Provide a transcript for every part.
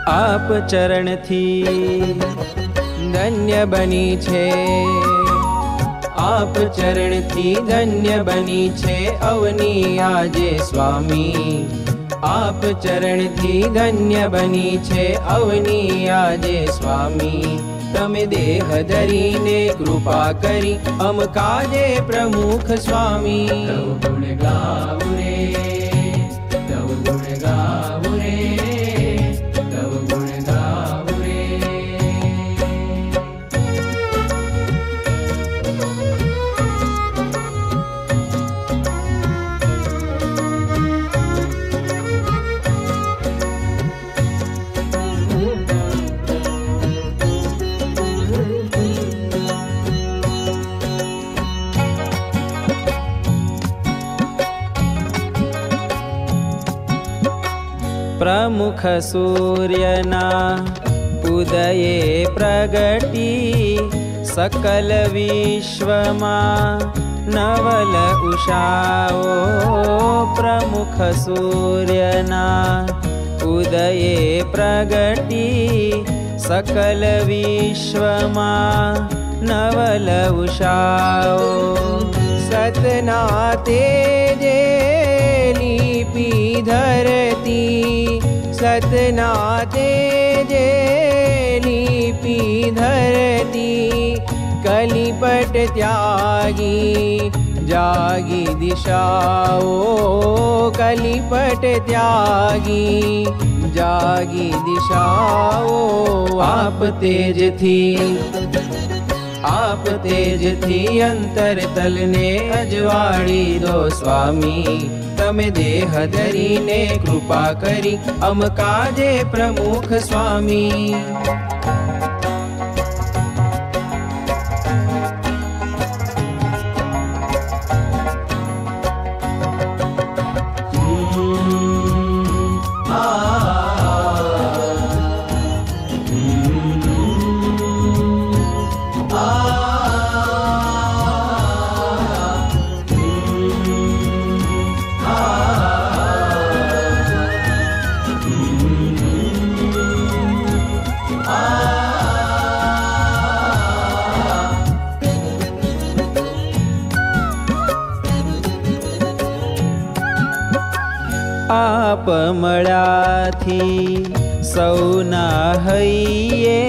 आप चरण थी धन्य बनी छे, आप चरण थी धन्य बनी छे अवनी आजे स्वामी। आप चरण थी धन्य बनी छे अवनी आजे स्वामी। तमे देह धरीने कृपा करी अम काजे प्रमुख स्वामी। तव गुण गाऊ रे, तव गुण गाऊ रे, तव गुण गाऊ रे। प्रमुख सूर्यना उदये प्रगटी, सकल विश्वमा नवल उषाओ। प्रमुख सूर्यना उदये प्रगटी, सकल विश्वमा नवल उषाओ। सतना तेजे लिपि धरती, सतना तेजे लिपि धरती। कलिपट त्यागी जागी दिशाओ, कलिपट त्यागी जागी दिशाओ। आप तेज थी, आप तेज थी अंतर तलने अजवाड़ी दो स्वामी। तमे देह धरीने कृपा करी अम काजे प्रमुख स्वामी। आप मळ्याथी सौना हइये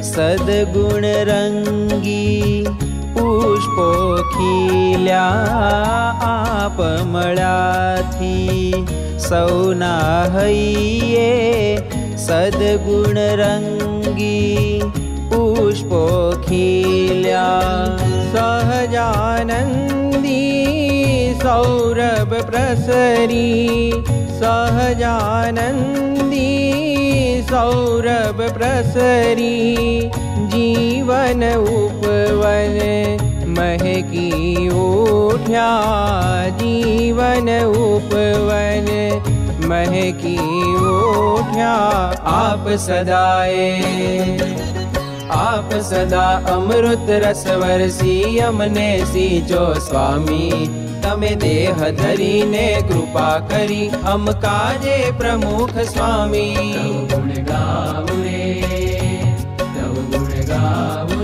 सद्गुण रंगी पुष्पो खिल्या। आप मळ्याथी सौना हइये सद्गुण रंगी पुष्पो खिल्या। सहजानंदी सौरभ प्रसरी, सहजानंदी सौरभ प्रसरी। जीवन उपवन महकी उठ्या, जीवन उपवन महकी उठ्या। आप सदाए, आप सदा अमृत रस वरसी अमने सींचो स्वामी। तमे देह धरीने कृपा करी हम काजे प्रमुख स्वामी। तव गुण गाऊ रे, तव गुण गाऊ